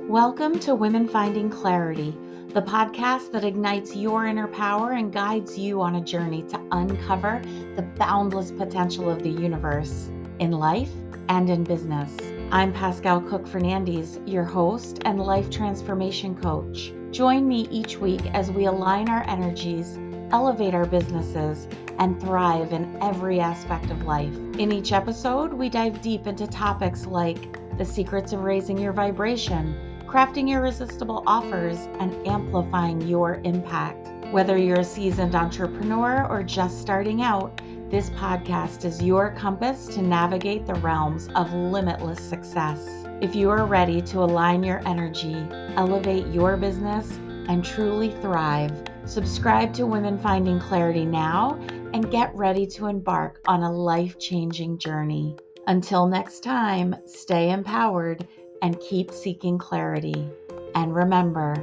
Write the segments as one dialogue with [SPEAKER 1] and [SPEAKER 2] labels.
[SPEAKER 1] Welcome to Women Finding Clarity, the podcast that ignites your inner power and guides you on a journey to uncover the boundless potential of the universe in life and in business. I'm Pascale Cook-Fernandez, your host and life transformation coach. Join me each week as we align our energies, elevate our businesses, and thrive in every aspect of life. In each episode, we dive deep into topics like the secrets of raising your vibration, crafting irresistible offers, and amplifying your impact. Whether you're a seasoned entrepreneur or just starting out, this podcast is your compass to navigate the realms of limitless success. If you are ready to align your energy, elevate your business, and truly thrive, subscribe to Women Finding Clarity now and get ready to embark on a life-changing journey. Until next time, stay empowered and keep seeking clarity. And remember,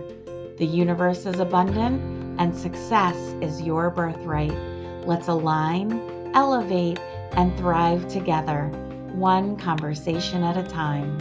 [SPEAKER 1] the universe is abundant and success is your birthright. Let's align, elevate, and thrive together, one conversation at a time.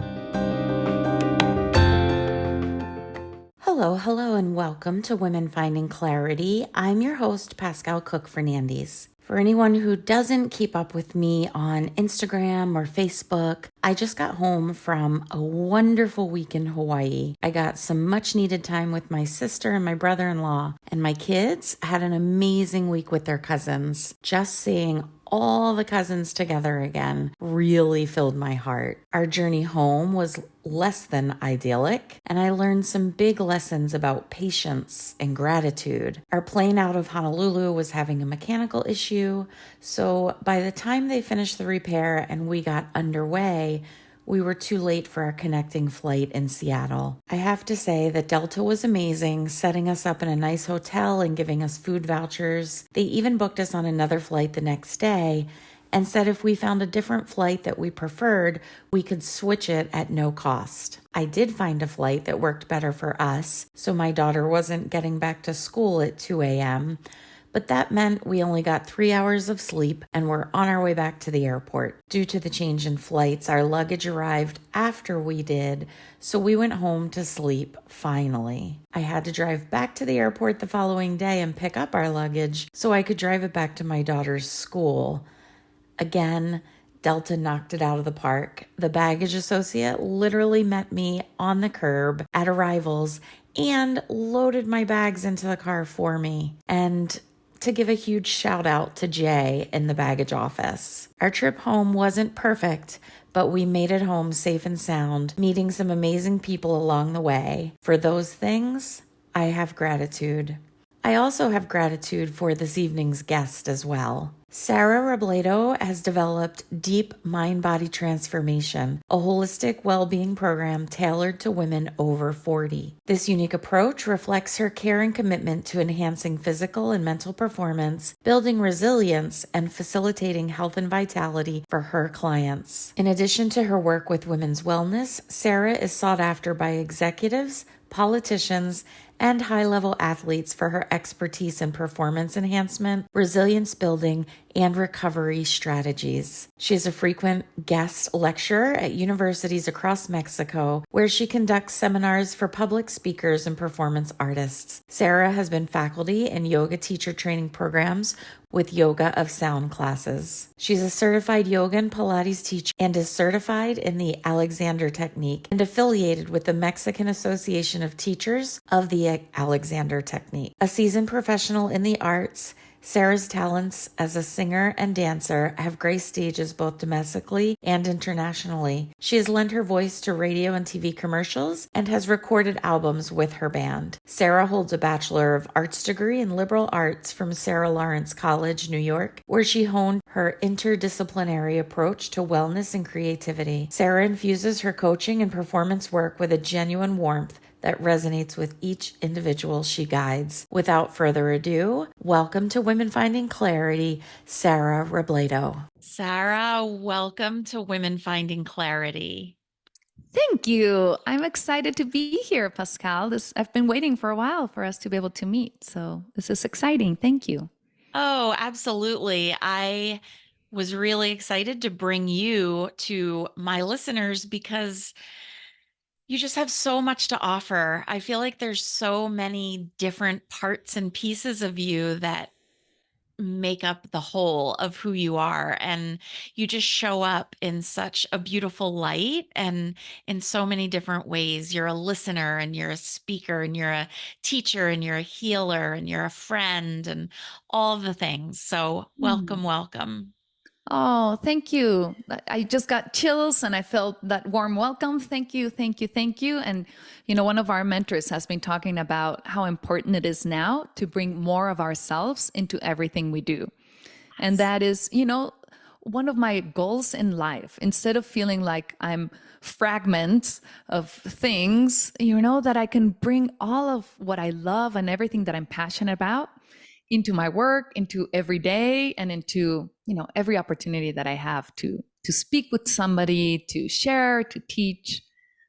[SPEAKER 1] Hello, and welcome to Women Finding Clarity. I'm your host, Pascale Cook-Fernandez. For anyone who doesn't keep up with me on Instagram or Facebook, I just got home from a wonderful week in Hawaii. I got some much needed time with my sister and my brother-in-law, and my kids had an amazing week with their cousins. Just seeing all the cousins together again really filled my heart. Our journey home was less than idyllic, and I learned some big lessons about patience and gratitude. Our plane out of Honolulu was having a mechanical issue, so by the time they finished the repair and we got underway, we were too late for our connecting flight in Seattle. I have to say that Delta was amazing, setting us up in a nice hotel and giving us food vouchers. They even booked us on another flight the next day and said if we found a different flight that we preferred, we could switch it at no cost. I did find a flight that worked better for us, so my daughter wasn't getting back to school at 2 a.m., but that meant we only got 3 hours of sleep and were on our way back to the airport. Due to the change in flights, our luggage arrived after we did, so we went home to sleep finally. I had to drive back to the airport the following day and pick up our luggage so I could drive it back to my daughter's school. Again, Delta knocked it out of the park. The baggage associate literally met me on the curb at arrivals and loaded my bags into the car for me. And to give a huge shout out to Jay in the baggage office. Our trip home wasn't perfect, but we made it home safe and sound, meeting some amazing people along the way. For those things, I have gratitude. I also have gratitude for this evening's guest as well. Sara Robledo has developed Deep Mind-Body Transformation, a holistic well-being program tailored to women over 40. This unique approach reflects her care and commitment to enhancing physical and mental performance, building resilience, and facilitating health and vitality for her clients. In addition to her work with women's wellness, Sara is sought after by executives, politicians, and high-level athletes for her expertise in performance enhancement, resilience building, and recovery strategies. She is a frequent guest lecturer at universities across Mexico, where she conducts seminars for public speakers and performance artists. Sara has been faculty in yoga teacher training programs with Yoga of Sound classes. She's a certified yoga and Pilates teacher and is certified in the Alexander Technique and affiliated with the Mexican Association of Teachers of the Alexander Technique. A seasoned professional in the arts, Sara's talents as a singer and dancer have graced stages both domestically and internationally. She has lent her voice to radio and TV commercials and has recorded albums with her band. Sara holds a Bachelor of Arts degree in Liberal Arts from Sarah Lawrence College, New York, where she honed her interdisciplinary approach to wellness and creativity. Sara infuses her coaching and performance work with a genuine warmth that resonates with each individual she guides. Without further ado, welcome to Women Finding Clarity, Sara Robledo. Sara, welcome to Women Finding Clarity.
[SPEAKER 2] Thank you. I'm excited to be here, Pascale. I've been waiting for a while for us to be able to meet, so this is exciting. Thank you.
[SPEAKER 1] Oh, absolutely. I was really excited to bring you to my listeners because You just have so much to offer. I feel like there's so many different parts and pieces of you that make up the whole of who you are. And you just show up in such a beautiful light and in so many different ways. You're a listener and you're a speaker and you're a teacher and you're a healer and you're a friend and all the things. So, welcome,
[SPEAKER 2] Hmm.
[SPEAKER 1] welcome.
[SPEAKER 2] Oh, thank you. I just got chills and I felt that warm welcome. Thank you, thank you, thank you. And, one of our mentors has been talking about how important it is now to bring more of ourselves into everything we do. And
[SPEAKER 1] Yes.
[SPEAKER 2] that is, one of my goals in life. Instead of feeling like I'm fragments of things, that I can bring all of what I love and everything that I'm passionate about into my work, into every day, and into, every opportunity that I have to speak with somebody, to share, to teach.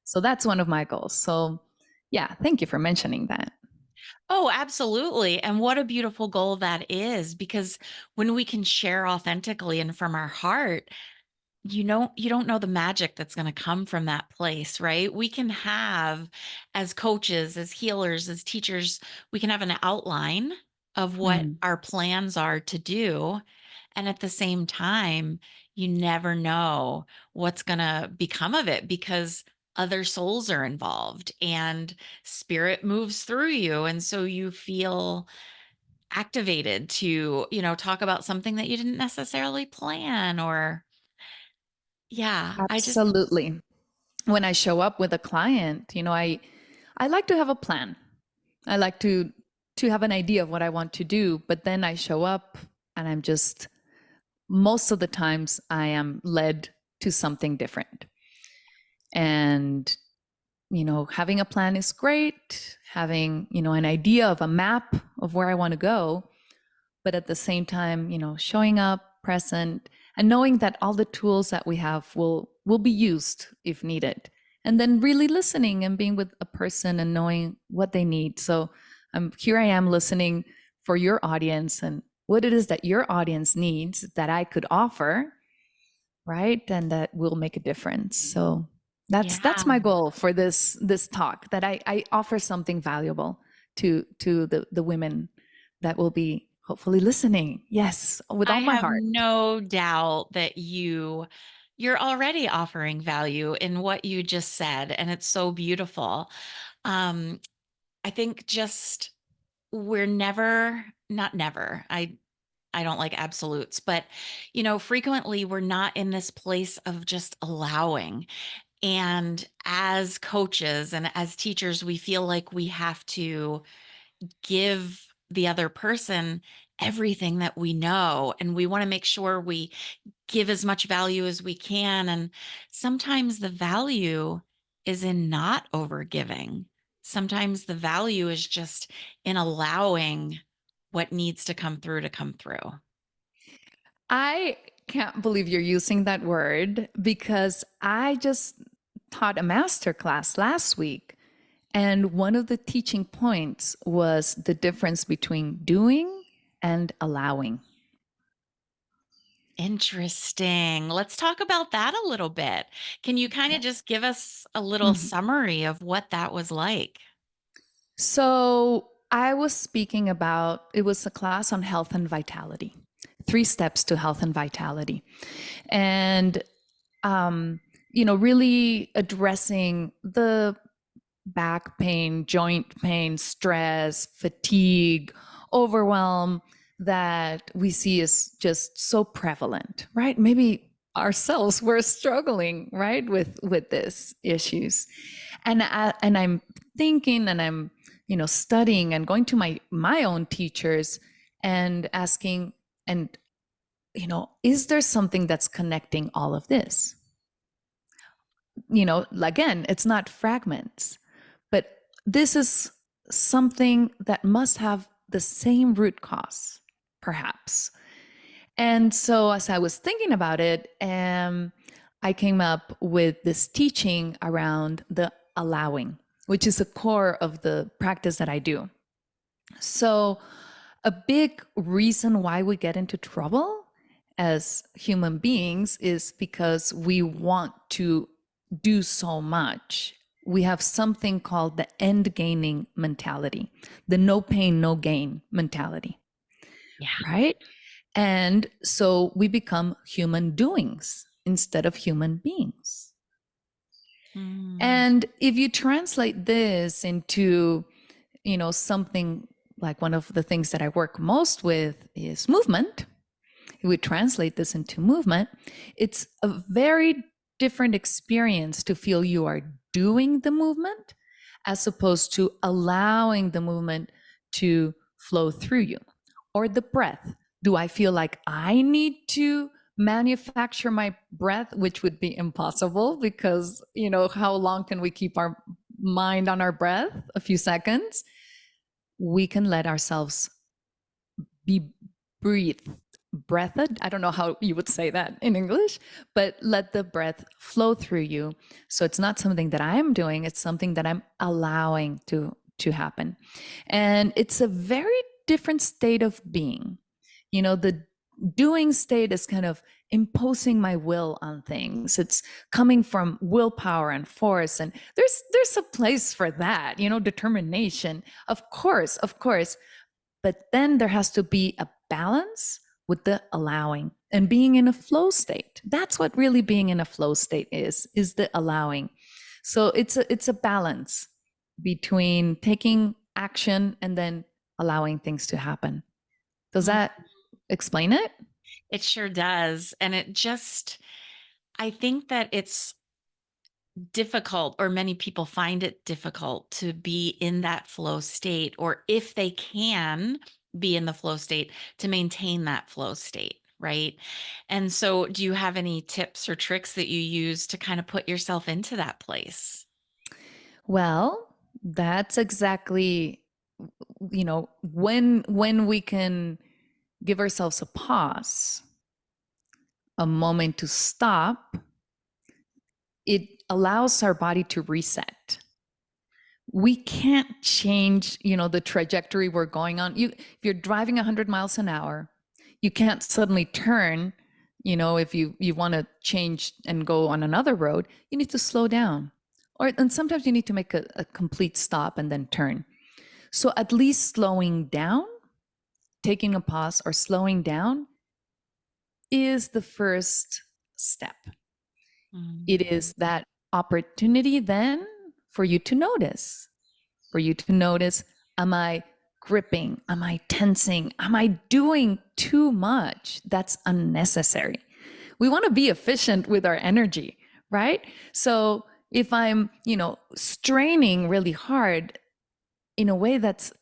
[SPEAKER 2] So that's one of my goals. So yeah, thank you for mentioning that.
[SPEAKER 1] Oh, absolutely. And what a beautiful goal that is, because when we can share authentically and from our heart, you don't know the magic that's going to come from that place, right? We can have, as coaches, as healers, as teachers, we can have an outline of what
[SPEAKER 2] Mm.
[SPEAKER 1] our plans are to do. And at the same time, you never know what's going to become of it because other souls are involved and spirit moves through you. And so you feel activated to, talk about something that you didn't necessarily plan or yeah, I just
[SPEAKER 2] Absolutely. When I show up with a client, I like to have a plan. I like to have an idea of what I want to do, but then I show up and I'm just most of the times I am led to something different. And having a plan is great, having, an idea of a map of where I want to go, but at the same time, showing up present and knowing that all the tools that we have will be used if needed. And then really listening and being with a person and knowing what they need. So here I am listening for your audience and what it is that your audience needs that I could offer, right? And that will make a difference. So that's
[SPEAKER 1] yeah.
[SPEAKER 2] my goal for this talk, that I offer something valuable to the women that will be hopefully listening. Yes, with
[SPEAKER 1] I
[SPEAKER 2] all my
[SPEAKER 1] have
[SPEAKER 2] heart.
[SPEAKER 1] no doubt that you're already offering value in what you just said, and it's so beautiful. Um, I think just we're never, not never. I don't like absolutes, but frequently we're not in this place of just allowing. And as coaches and as teachers, we feel like we have to give the other person everything that we know. And we want to make sure we give as much value as we can. And sometimes the value is in not overgiving. Sometimes the value is just in allowing what needs to come through to come through.
[SPEAKER 2] I can't believe you're using that word because I just taught a master class last week. And one of the teaching points was the difference between doing and allowing.
[SPEAKER 1] Interesting. Let's talk about that a little bit. Can you kind of
[SPEAKER 2] Yes.
[SPEAKER 1] just give us a little
[SPEAKER 2] Mhm.
[SPEAKER 1] summary of what that was like?
[SPEAKER 2] So I was speaking about, it was a class on health and vitality, 3 steps to health and vitality. And, um, really addressing the back pain, joint pain, stress, fatigue, overwhelm that we see is just so prevalent, right? Maybe ourselves we're struggling, right, with this issues. And I'm thinking and I'm, studying and going to my own teachers and asking and is there something that's connecting all of this? Again, it's not fragments, but this is something that must have the same root cause, perhaps. And so, as I was thinking about it, I came up with this teaching around the allowing, which is the core of the practice that I do. So, a big reason why we get into trouble as human beings is because we want to do so much we have something called the end gaining mentality, the no pain, no gain mentality,
[SPEAKER 1] Yeah.
[SPEAKER 2] right? And so we become human doings instead of human beings.
[SPEAKER 1] Mm.
[SPEAKER 2] And if you translate this into, something like one of the things that I work most with is movement. If we translate this into movement, it's a very different experience to feel you are doing the movement as opposed to allowing the movement to flow through you. Or the breath. Do I feel like I need to manufacture my breath, which would be impossible because, how long can we keep our mind on our breath? A few seconds. We can let ourselves be breathed. I don't know how you would say that in English, but let the breath flow through you. So it's not something that I am doing, it's something that I'm allowing to happen. And it's a very different state of being. The doing state is kind of imposing my will on things. It's coming from willpower and force, and there's a place for that, determination. Of course, but then there has to be a balance with the allowing and being in a flow state. That's what really being in a flow state is the allowing. So it's a balance between taking action and then allowing things to happen. Does that explain it?
[SPEAKER 1] It sure does. And I think that it's difficult, or many people find it difficult to be in that flow state, or if they can be in the flow state, to maintain that flow state, right? And so, do you have any tips or tricks that you use to kind of put yourself into that place?
[SPEAKER 2] Well, that's exactly, when we can give ourselves a pause, a moment to stop, it allows our body to reset. We can't change, the trajectory we're going on. If you're driving 100 miles an hour, you can't suddenly turn. If you want to change and go on another road, you need to slow down. And sometimes you need to make a complete stop and then turn. So at least slowing down, taking a pause or slowing down is the first step. It is that opportunity then for you to notice, am I gripping? Am I tensing? Am I doing too much? That's unnecessary. We want to be efficient with our energy, right? So if I'm, straining really hard in a way that's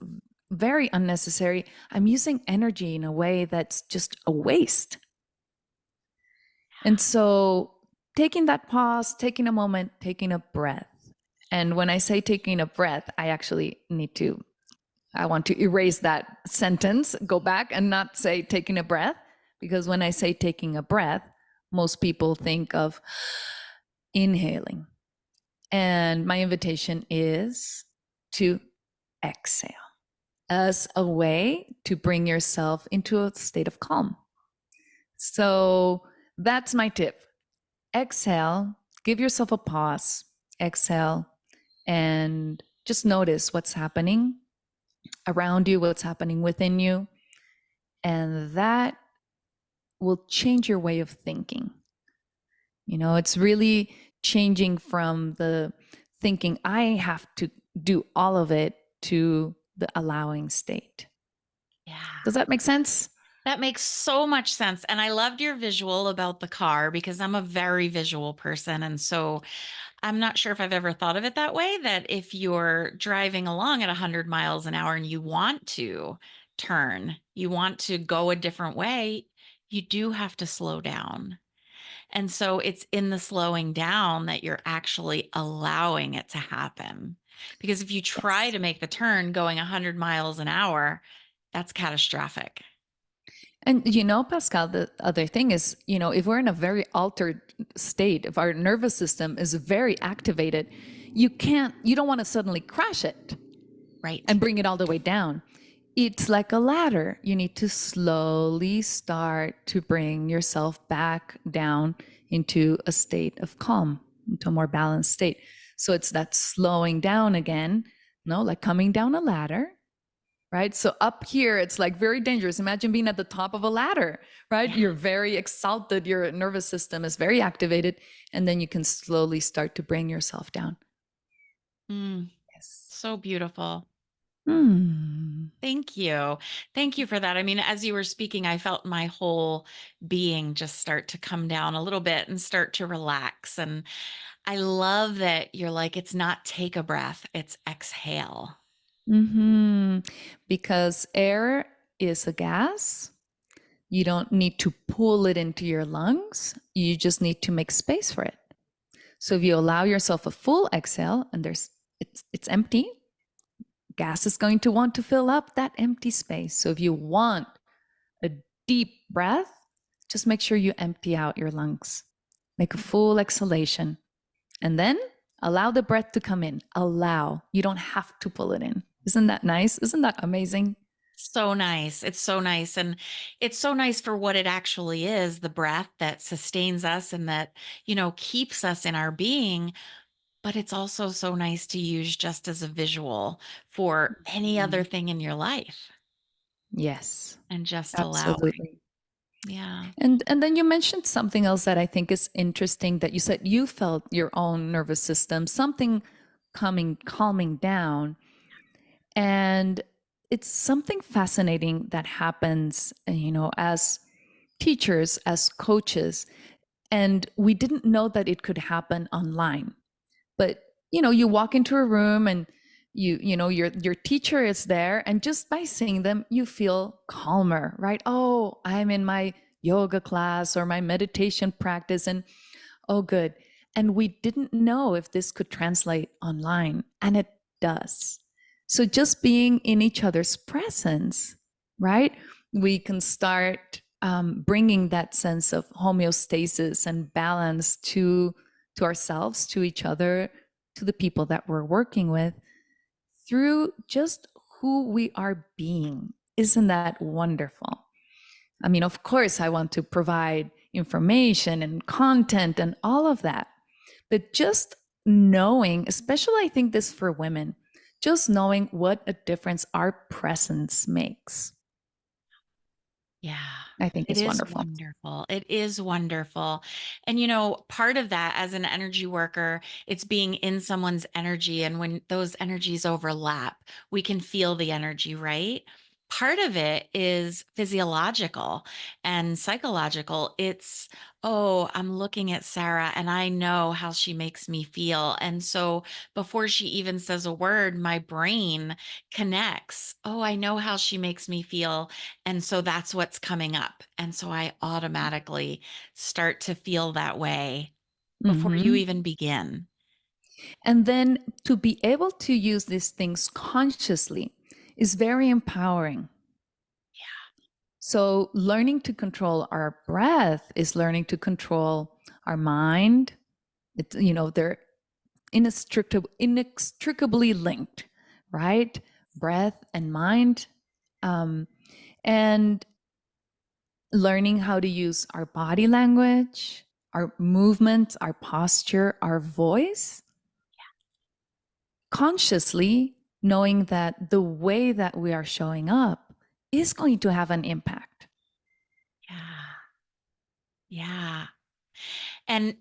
[SPEAKER 2] very unnecessary, I'm using energy in a way that's just a waste. And so taking that pause, taking a moment, taking a breath. And when I say taking a breath, I want to erase that sentence, go back and not say taking a breath, because when I say taking a breath, most people think of inhaling. And my invitation is to exhale as a way to bring yourself into a state of calm. So that's my tip. Exhale, give yourself a pause, exhale, and just notice what's happening around you, what's happening within you. And that will change your way of thinking. It's really changing from the thinking, I have to do all of it, to the allowing state.
[SPEAKER 1] Yeah.
[SPEAKER 2] Does that make sense?
[SPEAKER 1] That makes so much sense. And I loved your visual about the car, because I'm a very visual person. And so I'm not sure if I've ever thought of it that way, that if you're driving along at 100 miles an hour and you want to turn, you want to go a different way, you do have to slow down. And so it's in the slowing down that you're actually allowing it to happen. Because if you try
[SPEAKER 2] Yes.
[SPEAKER 1] to make the turn going 100 miles an hour, that's catastrophic.
[SPEAKER 2] And Pascal, the other thing is, if we're in a very altered state, if our nervous system is very activated, you don't want to suddenly crash it
[SPEAKER 1] Right.
[SPEAKER 2] and bring it all the way down. It's like a ladder. You need to slowly start to bring yourself back down into a state of calm, into a more balanced state. So it's that slowing down again, no, like coming down a ladder, right? So up here, it's like very dangerous. Imagine being at the top of a ladder, right?
[SPEAKER 1] Yeah.
[SPEAKER 2] You're very exalted, your nervous system is very activated, and then you can slowly start to bring yourself down.
[SPEAKER 1] Mm,
[SPEAKER 2] Yes.
[SPEAKER 1] so beautiful.
[SPEAKER 2] Hmm.
[SPEAKER 1] Thank you. Thank you for that. I mean, as you were speaking, I felt my whole being just start to come down a little bit and start to relax. And I love that you're like, it's not take a breath, it's exhale.
[SPEAKER 2] Hmm. Because air is a gas. You don't need to pull it into your lungs. You just need to make space for it. So if you allow yourself a full exhale and it's empty, gas is going to want to fill up that empty space. So if you want a deep breath, just make sure you empty out your lungs. Make a full exhalation. And then allow the breath to come in. Allow. You don't have to pull it in. Isn't that nice? Isn't that amazing?
[SPEAKER 1] So nice. It's so nice. And it's so nice for what it actually is, the breath that sustains us and that, keeps us in our being. But it's also so nice to use just as a visual for any other
[SPEAKER 2] Mm.
[SPEAKER 1] thing in your life
[SPEAKER 2] Yes,
[SPEAKER 1] and just allowing.
[SPEAKER 2] absolutely.
[SPEAKER 1] Yeah.
[SPEAKER 2] And then you mentioned something else that I think is interesting that you said you felt your own nervous system, something coming calming down. And it's something fascinating that happens, as teachers, as coaches, and we didn't know that it could happen online. But you walk into a room and your teacher is there, and just by seeing them you feel calmer, right? Oh, I'm in my yoga class or my meditation practice, and oh good. And we didn't know if this could translate online, and it does. So just being in each other's presence, right, we can start bringing that sense of homeostasis and balance to ourselves, to each other, to the people that we're working with, through just who we are being. Isn't that wonderful? I mean, of course, I want to provide information and content and all of that. But just knowing, especially I think this for women, just knowing what a difference our presence makes,
[SPEAKER 1] Yeah,
[SPEAKER 2] I think
[SPEAKER 1] it
[SPEAKER 2] is
[SPEAKER 1] is
[SPEAKER 2] wonderful.
[SPEAKER 1] wonderful. It is wonderful. And, part of that as an energy worker, it's being in someone's energy. And when those energies overlap, we can feel the energy, right? Part of it is physiological and psychological. It's, oh, I'm looking at Sarah and I know how she makes me feel. And so before she even says a word, my brain connects. Oh, I know how she makes me feel. And so that's what's coming up. And so I automatically start to feel that way before you
[SPEAKER 2] Hmm.
[SPEAKER 1] even begin.
[SPEAKER 2] And then to be able to use these things consciously is very empowering. So, learning to control our breath is learning to control our mind. They're inextricably linked, right? Breath and mind. Um, and learning how to use our body language, our movement, our posture, our voice consciously, knowing that the way that we are showing up is going to have an impact.
[SPEAKER 1] Yeah. Yeah. And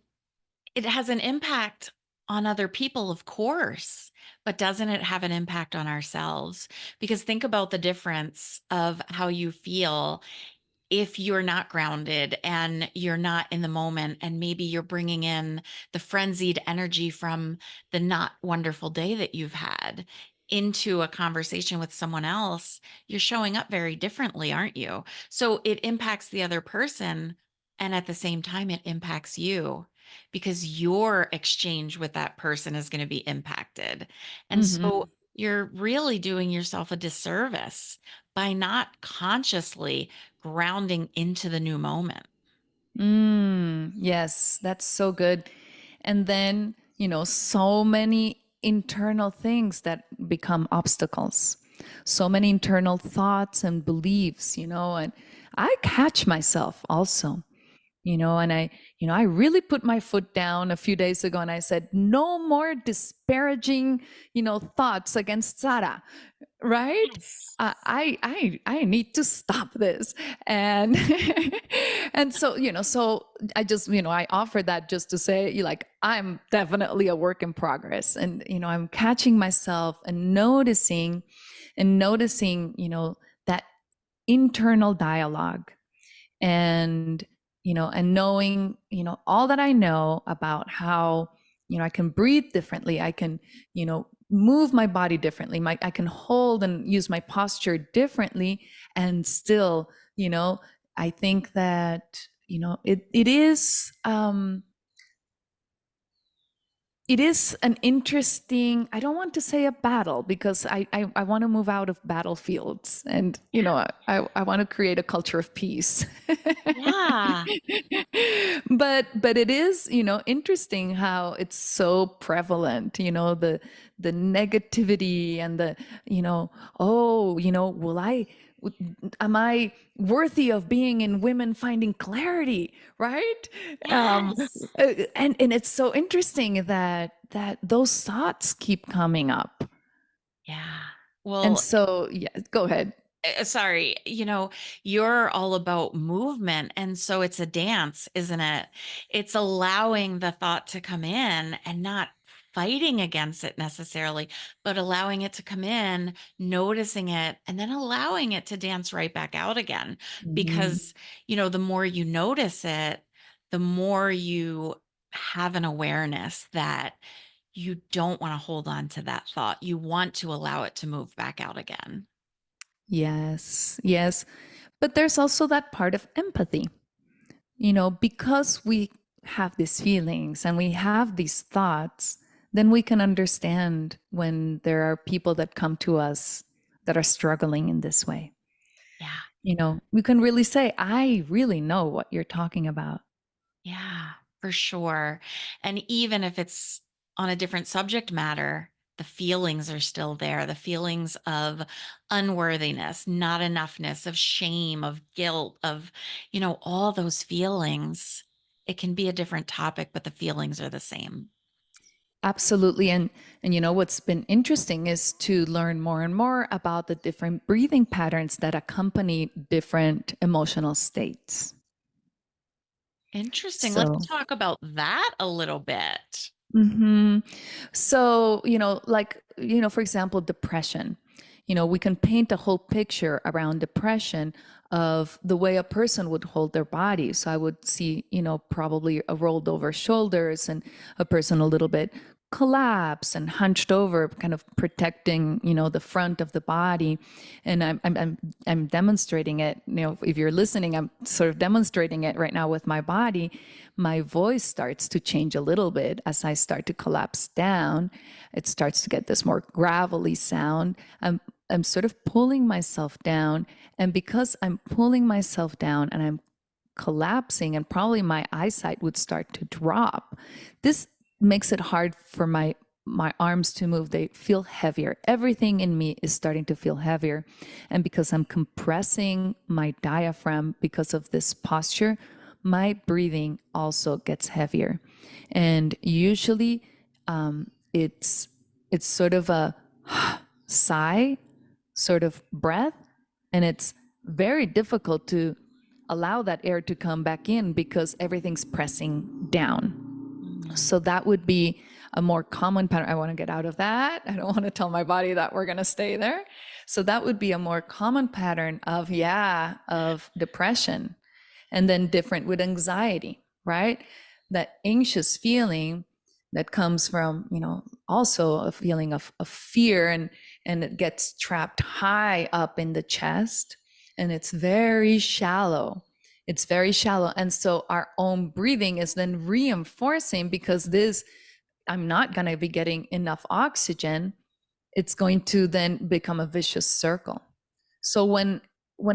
[SPEAKER 1] it has an impact on other people, of course, but doesn't it have an impact on ourselves? Because think about the difference of how you feel if you're not grounded and you're not in the moment, and maybe you're bringing in the frenzied energy from the not wonderful day that you've had into a conversation with someone else, you're showing up very differently, aren't you? So it impacts the other person. And at the same time, it impacts you because your exchange with that person is going to be impacted. And so
[SPEAKER 2] Mm-hmm.
[SPEAKER 1] you're really doing yourself a disservice by not consciously grounding into the new moment.
[SPEAKER 2] Yes, that's so good. And then, so many internal things that become obstacles, so many internal thoughts and beliefs, and I catch myself also. And I really put my foot down a few days ago and I said, no more disparaging, thoughts against Sara, right?
[SPEAKER 1] Yes.
[SPEAKER 2] I need to stop this. And and so I just, I offer that just to say, like, I'm definitely a work in progress. And, I'm catching myself and noticing, that internal dialogue, and and knowing all that I know about how I can breathe differently, I can move my body differently, I can hold and use my posture differently, and still I think that it is an interesting, I don't want to say a battle, because I want to move out of battlefields, and I want to create a culture of peace.
[SPEAKER 1] Yeah.
[SPEAKER 2] But it is interesting how it's so prevalent, the negativity and the oh, will I, am I worthy of being in Women Finding Clarity, right? um
[SPEAKER 1] Yes.
[SPEAKER 2] and it's so interesting that those thoughts keep coming up.
[SPEAKER 1] Yeah.
[SPEAKER 2] And
[SPEAKER 1] Well,
[SPEAKER 2] so, yeah, go ahead.
[SPEAKER 1] sorry, you're all about movement. And so it's a dance, isn't it? It's allowing the thought to come in and not fighting against it necessarily, but allowing it to come in, noticing it, and then allowing it to dance right back out again.
[SPEAKER 2] Mhm.
[SPEAKER 1] Because, the more you notice it, the more you have an awareness that you don't want to hold on to that thought. You want to allow it to move back out again.
[SPEAKER 2] Yes, yes. But there's also that part of empathy, because we have these feelings and we have these thoughts, then we can understand when there are people that come to us that are struggling in this way.
[SPEAKER 1] Yeah.
[SPEAKER 2] We can really say, I really know what you're talking about.
[SPEAKER 1] Yeah, for sure. And even if it's on a different subject matter, the feelings are still there. The feelings of unworthiness, not enoughness, of shame, of guilt, of, all those feelings. It can be a different topic, but the feelings are the same.
[SPEAKER 2] Absolutely. And what's been interesting is to learn more and more about the different breathing patterns that accompany different emotional states.
[SPEAKER 1] Interesting. Let's
[SPEAKER 2] So,
[SPEAKER 1] talk about that a little bit.
[SPEAKER 2] mhm. So, like, for example, depression. We can paint a whole picture around depression of the way a person would hold their body. So I would see, probably a rolled over shoulders, and a person a little bit collapsed and hunched over, kind of protecting, the front of the body. And I'm demonstrating it. If you're listening, I'm sort of demonstrating it right now with my body. My voice starts to change a little bit as I start to collapse down. It starts to get this more gravelly sound. I'm sort of pulling myself down. And because I'm pulling myself down and I'm collapsing, and probably my eyesight would start to drop, this makes it hard for my arms to move. They feel heavier. Everything in me is starting to feel heavier. And because I'm compressing my diaphragm because of this posture, my breathing also gets heavier. And usually it's sort of a sigh sort of breath, and it's very difficult to allow that air to come back in because everything's pressing down.
[SPEAKER 1] Mm.
[SPEAKER 2] So that would be a more common pattern. I want to get out of that. I don't want to tell my body that we're going to stay there. So that would be a more common pattern of depression. And then different with anxiety, right? That anxious feeling that comes from, also a feeling of fear, and it gets trapped high up in the chest, and it's very shallow. It's very shallow. And so our own breathing is then reinforcing, because I'm not going to be getting enough oxygen. It's going to then become a vicious circle. So when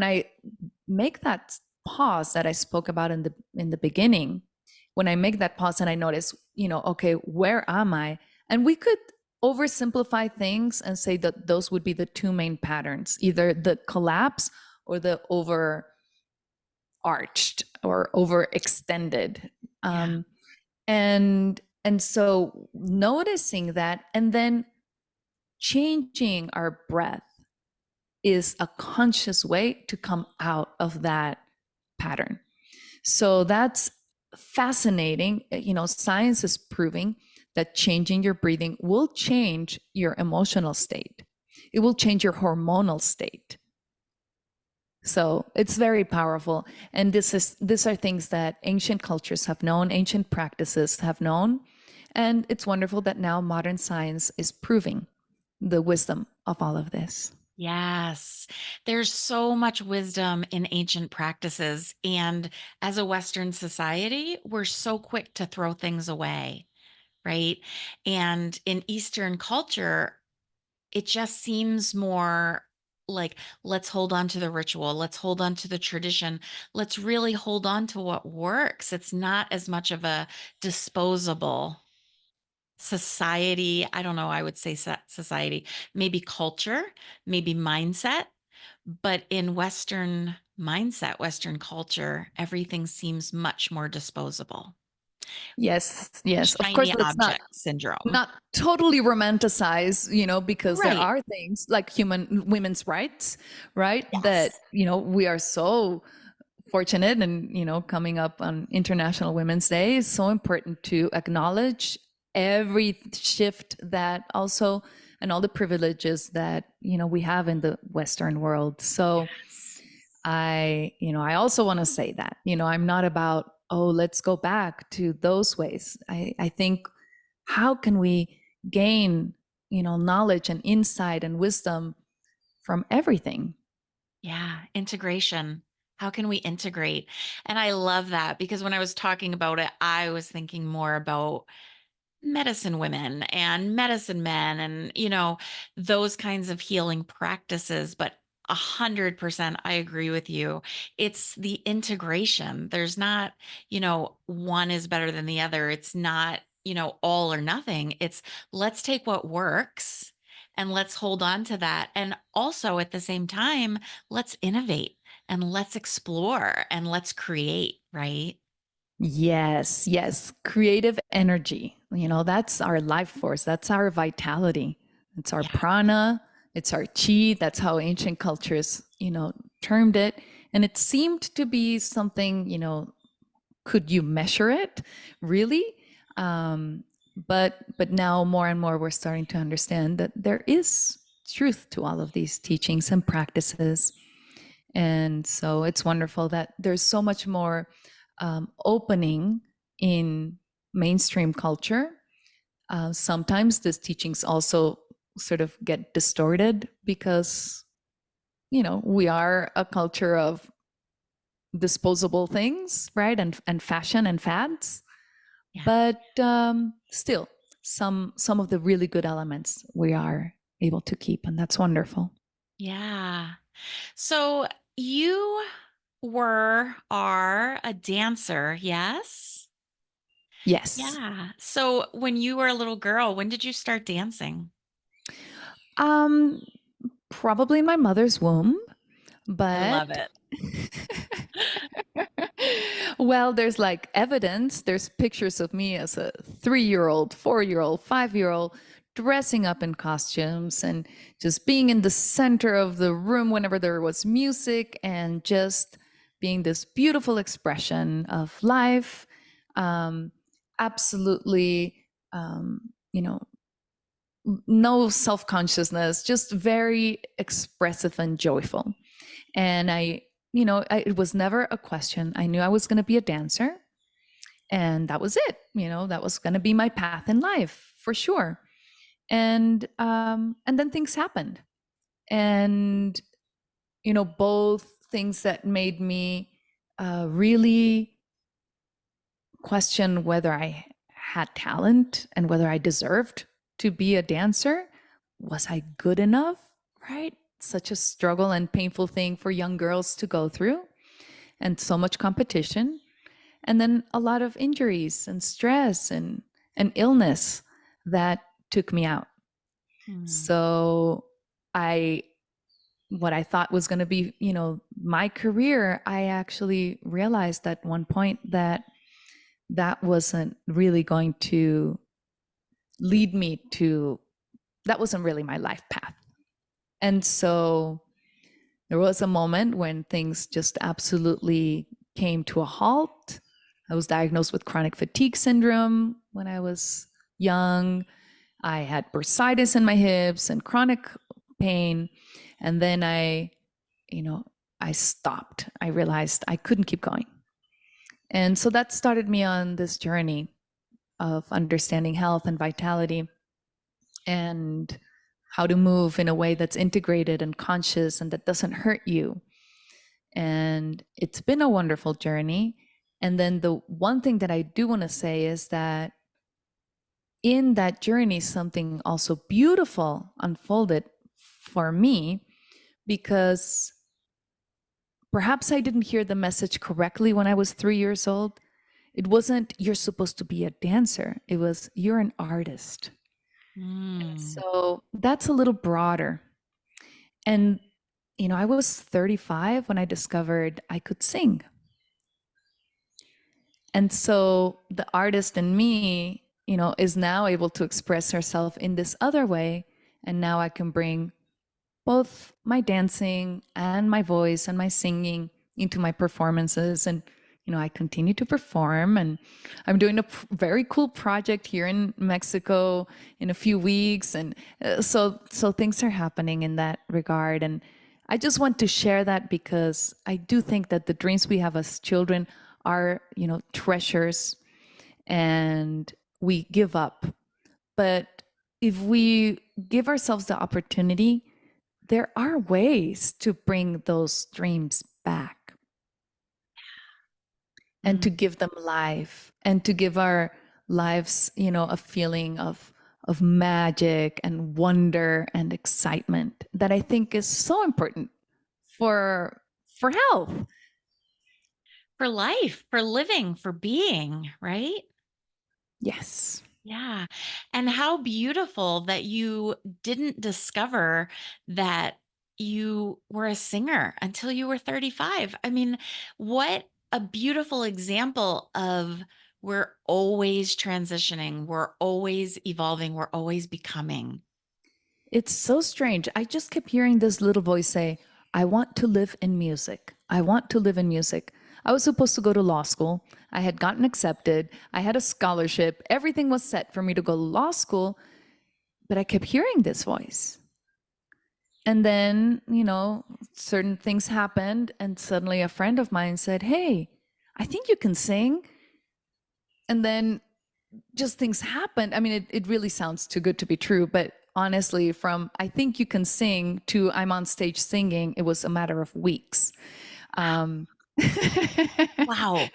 [SPEAKER 2] I make that pause that I spoke about in the beginning, when I make that pause and I notice, okay, where am I? And we could oversimplify things and say that those would be the two main patterns, either the collapse or the overarching arched or overextended.
[SPEAKER 1] Yeah.
[SPEAKER 2] And so noticing that and then changing our breath is a conscious way to come out of that pattern. So that's fascinating. Science is proving that changing your breathing will change your emotional state. It will change your hormonal state. So it's very powerful. And these are things that ancient cultures have known, ancient practices have known. And it's wonderful that now modern science is proving the wisdom of all of this.
[SPEAKER 1] Yes. There's so much wisdom in ancient practices. And as a Western society, we're so quick to throw things away, right? And in Eastern culture, it just seems more like, let's hold on to the ritual, let's hold on to the tradition, let's really hold on to what works. It's not as much of a disposable society. I don't know, I would say society, maybe culture, maybe mindset. But in Western mindset, Western culture, everything seems much more disposable.
[SPEAKER 2] Yes, yes. Of course,
[SPEAKER 1] Shiny
[SPEAKER 2] let's not
[SPEAKER 1] object syndrome.
[SPEAKER 2] not totally romanticize, because there
[SPEAKER 1] Right.
[SPEAKER 2] are things like human women's rights, right? That,
[SPEAKER 1] Yes.
[SPEAKER 2] we are so fortunate and, coming up on International Women's Day is so important to acknowledge every shift that also and all the privileges that, we have in the Western world. So
[SPEAKER 1] Yes.
[SPEAKER 2] I also want to say that, I'm not about, oh, let's go back to those ways. I think how can we gain, knowledge and insight and wisdom from everything?
[SPEAKER 1] Yeah, integration. How can we integrate? And I love that because when I was talking about it, I was thinking more about medicine women and medicine men and, those kinds of healing practices. But 100%, I agree with you. It's the integration. There's not, one is better than the other. It's not, all or nothing. It's let's take what works and let's hold on to that. And also at the same time, let's innovate and let's explore and let's create, right?
[SPEAKER 2] Yes, yes. Creative energy. That's our life force. That's our vitality. It's our
[SPEAKER 1] Yeah.
[SPEAKER 2] prana. It's our chi. That's how ancient cultures, termed it. And it seemed to be something, could you measure it? Really? But now more and more we're starting to understand that there is truth to all of these teachings and practices. And so it's wonderful that there's so much more opening in mainstream culture. Sometimes these teachings also sort of get distorted because, we are a culture of disposable things, right? And fashion and fads.
[SPEAKER 1] Yeah.
[SPEAKER 2] But still, some of the really good elements we are able to keep, and that's wonderful.
[SPEAKER 1] Yeah. So you are a dancer, yes?
[SPEAKER 2] Yes.
[SPEAKER 1] Yeah. So when you were a little girl, when did you start dancing?
[SPEAKER 2] Um, Probably in my mother's womb,
[SPEAKER 1] I love
[SPEAKER 2] but
[SPEAKER 1] it.
[SPEAKER 2] well, there's like evidence. There's pictures of me as a 3-year-old, 4-year-old, 5-year-old dressing up in costumes and just being in the center of the room whenever there was music and just being this beautiful expression of life. Um, Absolutely, um, you know, no self consciousness, just very expressive and joyful. And it was never a question. I knew I was going to be a dancer, and that was it. That was going to be my path in life for sure. And then things happened, and both things that made me really question whether I had talent and whether I deserved to be a dancer. Was I good enough? Right? Such a struggle and painful thing for young girls to go through, and so much competition. And then a lot of injuries and stress and illness that took me out.
[SPEAKER 1] Hmm.
[SPEAKER 2] So I what I thought was going to be, my career, I actually realized at one point that that wasn't really going to lead me to, that wasn't really my life path. And so there was a moment when things just absolutely came to a halt. I was diagnosed with chronic fatigue syndrome when I was young. I had bursitis in my hips and chronic pain. And then you know, I stopped. I realized I couldn't keep going. And so that started me on this journey of understanding health and vitality and how to move in a way that's integrated and conscious and that doesn't hurt you. And it's been a wonderful journey. And then the one thing that I do want to say is that in that journey, something also beautiful unfolded for me, because perhaps I didn't hear the message correctly when I was 3 years old. It wasn't, you're supposed to be a dancer. It was, you're an artist.
[SPEAKER 1] Mm.
[SPEAKER 2] So that's a little broader. And, I was 35 when I discovered I could sing. And so the artist in me, is now able to express herself in this other way. And now I can bring both my dancing and my voice and my singing into my performances. And, I continue to perform, and I'm doing a very cool project here in Mexico in a few weeks. And so things are happening in that regard. And I just want to share that because I do think that the dreams we have as children are, treasures, and we give up. But if we give ourselves the opportunity, there are ways to bring those dreams back and to
[SPEAKER 1] Mm.
[SPEAKER 2] give them life and to give our lives, a feeling of magic and wonder and excitement that I think is so important for health.
[SPEAKER 1] For life, for living, for being, right?
[SPEAKER 2] Yes.
[SPEAKER 1] Yeah. And how beautiful that you didn't discover that you were a singer until you were 35. I mean, what a beautiful example of we're always transitioning, we're always evolving, we're always becoming.
[SPEAKER 2] It's so strange. I just kept hearing this little voice say, I want to live in music. I want to live in music. I was supposed to go to law school. I had gotten accepted. I had a scholarship. Everything was set for me to go to law school. But I kept hearing this voice. And then, certain things happened. And suddenly a friend of mine said, Hey, I think you can sing. And then just things happened. I mean, it really sounds too good to be true, but honestly, from I think you can sing to I'm on stage singing, it was a matter of weeks. Um,
[SPEAKER 1] Wow.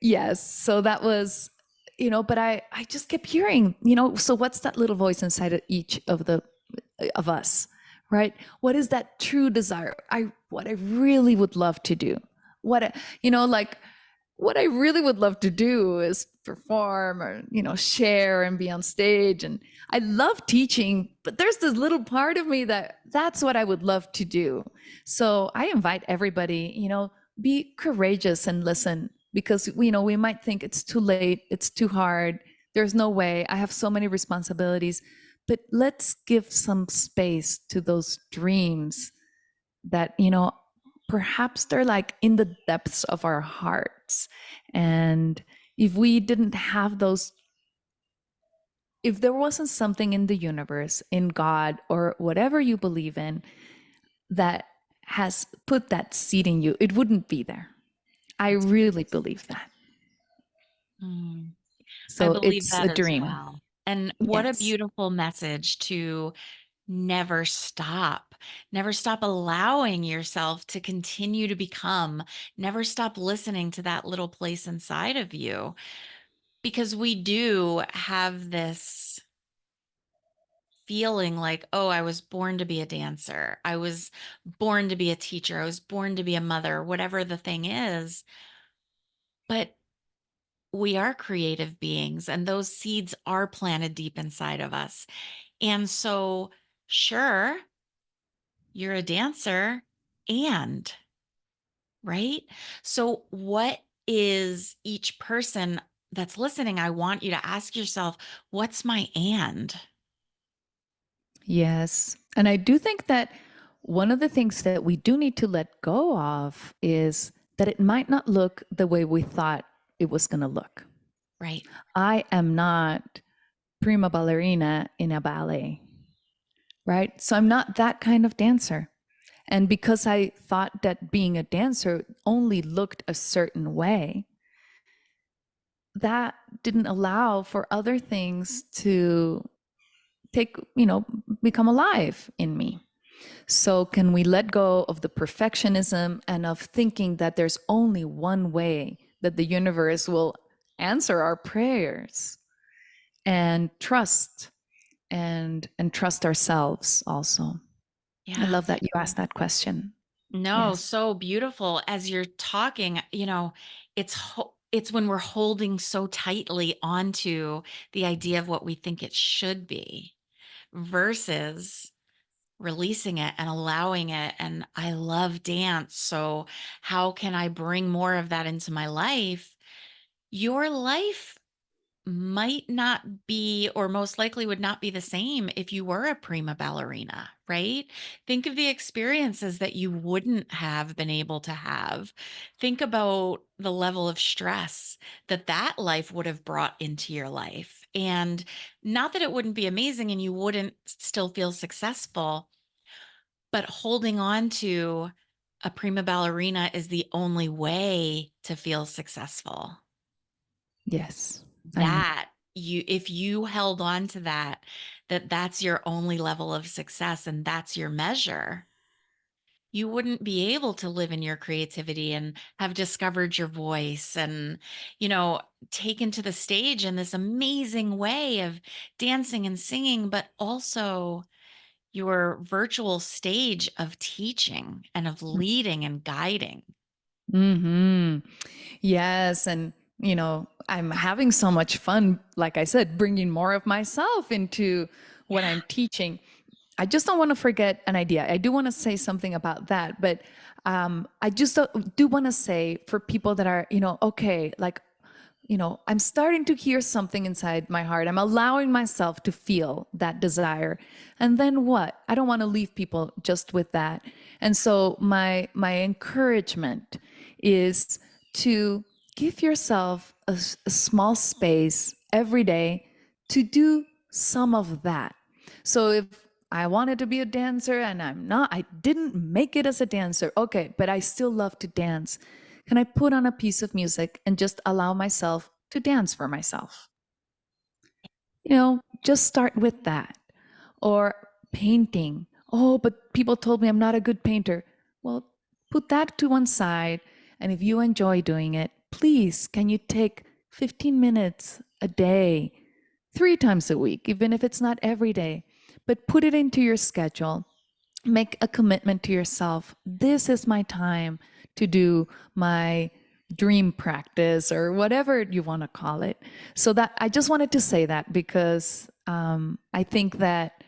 [SPEAKER 2] yes, so that was, but I just kept hearing, so what's that little voice inside of each of us, right? What is that true desire? What I really would love to do. Like what I really would love to do is perform or, share and be on stage. And I love teaching, but there's this little part of me that's what I would love to do. So I invite everybody, be courageous and listen, because, we might think it's too late, it's too hard, there's no way, I have so many responsibilities. But let's give some space to those dreams that, perhaps they're like in the depths of our hearts. And if we didn't have those, if there wasn't something in the universe, in God, or whatever you believe in, that has put that seed in you, it wouldn't be there. I really believe that.
[SPEAKER 1] Mm. I
[SPEAKER 2] So
[SPEAKER 1] believe
[SPEAKER 2] it's a
[SPEAKER 1] that as
[SPEAKER 2] dream.
[SPEAKER 1] well. And what a
[SPEAKER 2] Yes.
[SPEAKER 1] beautiful message to never stop. Never stop allowing yourself to continue to become. Never stop listening to that little place inside of you. Because we do have this feeling like, oh, I was born to be a dancer. I was born to be a teacher. I was born to be a mother, whatever the thing is. But we are creative beings, and those seeds are planted deep inside of us. And so, sure, You're a dancer and, right? So, what is each person that's listening? I want you to ask yourself, what's my and?
[SPEAKER 2] Yes. And I do think that one of the things that we do need to let go of is that it might not look the way we thought it was going to look.
[SPEAKER 1] Right.
[SPEAKER 2] I am not prima ballerina in a ballet, right? So I'm not that kind of dancer. And because I thought that being a dancer only looked a certain way, that didn't allow for other things to take, become alive in me. So, can we let go of the perfectionism and of thinking that there's only one way that the universe will answer our prayers, and trust and trust ourselves also? I
[SPEAKER 1] Yeah.
[SPEAKER 2] love that you asked that question.
[SPEAKER 1] No,
[SPEAKER 2] Yes.
[SPEAKER 1] so beautiful. As you're talking, it's when we're holding so tightly onto the idea of what we think it should be versus releasing it and allowing it. And I love dance. So, how can I bring more of that into my life? Your life might not be, or most likely would not be the same if you were a prima ballerina, right? Think of the experiences that you wouldn't have been able to have. Think about the level of stress that that life would have brought into your life. And not that it wouldn't be amazing and you wouldn't still feel successful, but holding on to a prima ballerina is the only way to feel successful.
[SPEAKER 2] Yes, I know.
[SPEAKER 1] That you if you held on to that, that's your only level of success and that's your measure, you wouldn't be able to live in your creativity and have discovered your voice and, you know, taken to the stage in this amazing way of dancing and singing, but also your virtual stage of teaching and of leading and guiding.
[SPEAKER 2] Hmm. Yes. And, I'm having so much fun, like I said, bringing more of myself into what I'm teaching. I just don't want to forget an idea. I do want to say something about that, but I just do want to say for people that are, okay, like, I'm starting to hear something inside my heart. I'm allowing myself to feel that desire. And then what? I don't want to leave people just with that. And so my encouragement is to give yourself a small space every day to do some of that. So if I wanted to be a dancer and I didn't make it as a dancer. Okay, but I still love to dance. Can I put on a piece of music and just allow myself to dance for myself? Just start with that. Or painting. Oh, but people told me I'm not a good painter. Well, put that to one side. And if you enjoy doing it, please, can you take 15 minutes a day, 3 times a week, even if it's not every day, but put it into your schedule. Make a commitment to yourself. This is my time to do my dream practice or whatever you want to call it. So that I just wanted to say that because I think that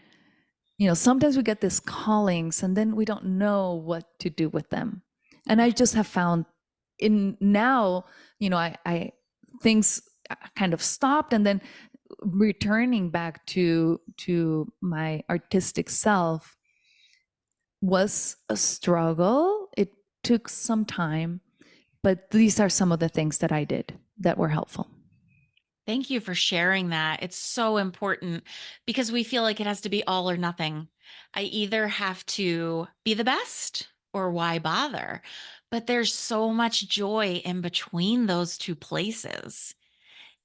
[SPEAKER 2] sometimes we get these callings and then we don't know what to do with them. And I just have found in now, I things kind of stopped, and then returning back to my artistic self was a struggle. It took some time, but these are some of the things that I did that were helpful.
[SPEAKER 1] Thank you for sharing that. It's so important because we feel like it has to be all or nothing. I either have to be the best or why bother? But there's so much joy in between those two places.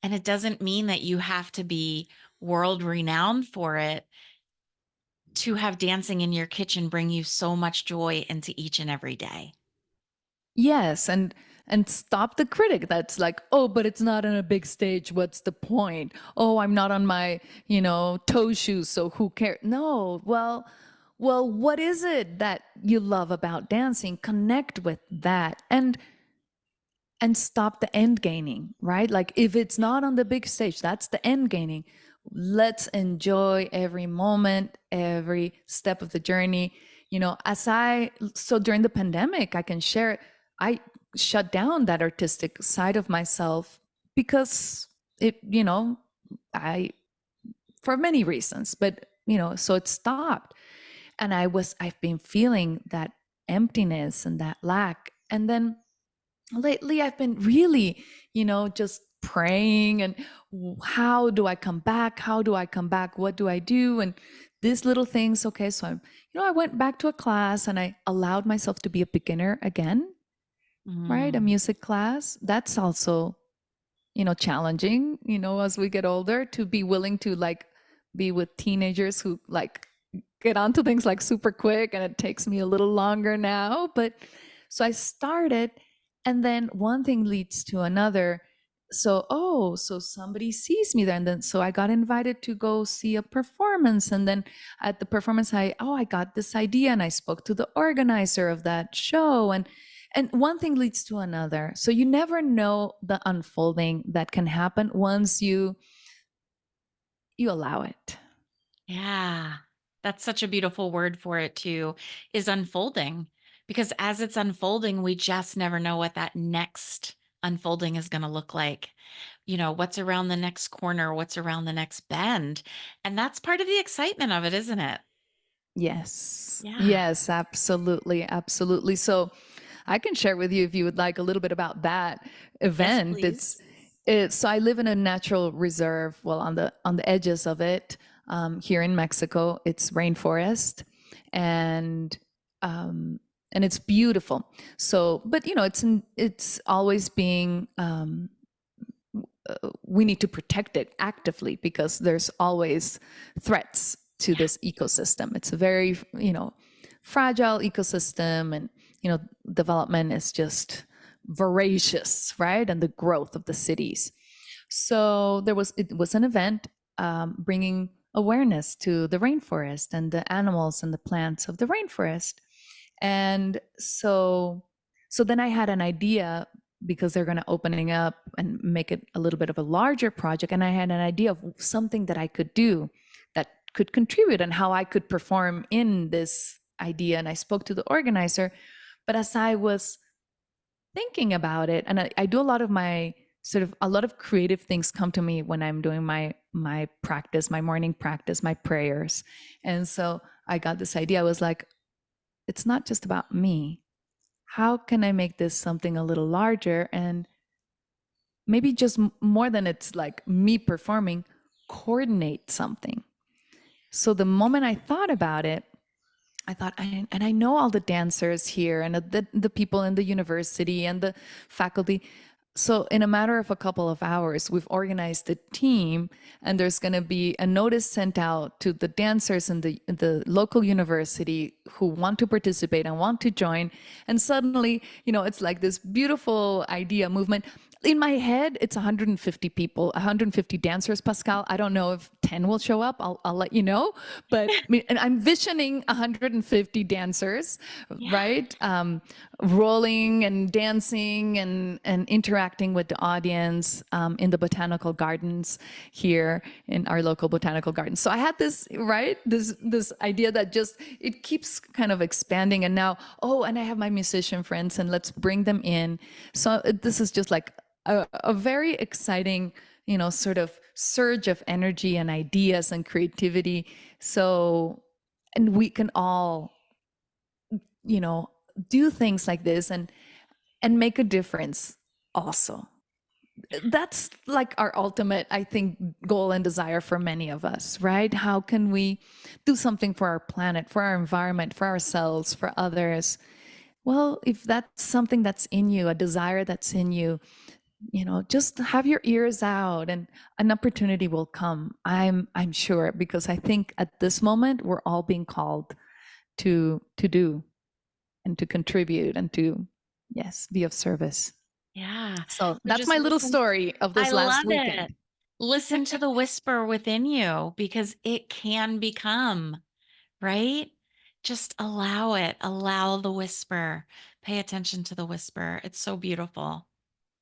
[SPEAKER 1] And it doesn't mean that you have to be world renowned for it to have dancing in your kitchen bring you so much joy into each and every day.
[SPEAKER 2] Yes, and stop the critic that's like, "Oh, but it's not on a big stage. What's the point? Oh, I'm not on my, toe shoes, so who cares?" No. Well, what is it that you love about dancing? Connect with that and stop the end gaining, right? Like if it's not on the big stage, that's the end gaining. Let's enjoy every moment, every step of the journey. So during the pandemic, I can share, I shut down that artistic side of myself because I, for many reasons, but, so it stopped. And I've been feeling that emptiness and that lack. And then lately I've been really, just praying and how do I come back? How do I come back? What do I do? And these little things. Okay. So I went back to a class and I allowed myself to be a beginner again, right? A
[SPEAKER 1] Mm.
[SPEAKER 2] music class. That's also, challenging, as we get older, to be willing to like be with teenagers who like get onto things like super quick, and it takes me a little longer now. But so I started, and then one thing leads to another. So somebody sees me there, and then so I got invited to go see a performance, and then at the performance I got this idea, and I spoke to the organizer of that show, and one thing leads to another. So you never know the unfolding that can happen once you allow it.
[SPEAKER 1] Yeah. That's such a beautiful word for it too, is unfolding. Because as it's unfolding, we just never know what that next unfolding is going to look like. What's around the next corner, what's around the next bend. And that's part of the excitement of it, isn't it?
[SPEAKER 2] Yes.
[SPEAKER 1] Yeah.
[SPEAKER 2] Yes, absolutely. Absolutely. So I can share with you, if you would like, a little bit about that
[SPEAKER 1] Yes,
[SPEAKER 2] event.
[SPEAKER 1] please.
[SPEAKER 2] So I live in a natural reserve, well, on the edges of it, here in Mexico. It's rainforest, and um, and it's beautiful. So, but it's always being we need to protect it actively because there's always threats to
[SPEAKER 1] Yeah.
[SPEAKER 2] this ecosystem. It's a very, fragile ecosystem, and, development is just voracious, right? And the growth of the cities. So it was an event, bringing awareness to the rainforest and the animals and the plants of the rainforest. And so then I had an idea, because they're going to opening up and make it a little bit of a larger project, and I had an idea of something that I could do that could contribute and how I could perform in this idea. And I spoke to the organizer, but as I was thinking about it, and I do a lot of my sort of, a lot of creative things come to me when I'm doing my practice, my morning practice, my prayers. And so I got this idea. I was like, it's not just about me. How can I make this something a little larger, and maybe just more than it's like me performing, coordinate something? So the moment I thought about it, I thought, and I know all the dancers here, and the people in the university and the faculty. So in a matter of a couple of hours, we've organized a team, and there's going to be a notice sent out to the dancers in the local university who want to participate and want to join. And suddenly, it's like this beautiful idea movement. In my head, it's 150 people, 150 dancers, Pascal. I don't know if 10 will show up. I'll let you know. But and I'm visioning 150 dancers,
[SPEAKER 1] Yeah.
[SPEAKER 2] right? Rolling and dancing and interacting with the audience, in the botanical gardens here in our local botanical gardens. So I had this, right? This idea that just, it keeps kind of expanding. And now, and I have my musician friends, and let's bring them in. So this is just like a very exciting, sort of surge of energy and ideas and creativity. So, and we can all, do things like this and make a difference also. That's like our ultimate, I think, goal and desire for many of us, right? How can we do something for our planet, for our environment, for ourselves, for others? Well, if that's something that's in you, a desire that's in you, just have your ears out, and an opportunity will come. I'm sure, because I think at this moment we're all being called to do and to contribute and to, yes, be of service.
[SPEAKER 1] Yeah.
[SPEAKER 2] So
[SPEAKER 1] So
[SPEAKER 2] that's
[SPEAKER 1] just
[SPEAKER 2] my little
[SPEAKER 1] listen.
[SPEAKER 2] story of
[SPEAKER 1] I
[SPEAKER 2] this last
[SPEAKER 1] love
[SPEAKER 2] weekend.
[SPEAKER 1] it. Listen to the whisper within you because it can become, right? Just allow it. Allow the whisper. Pay attention to the whisper. It's so beautiful.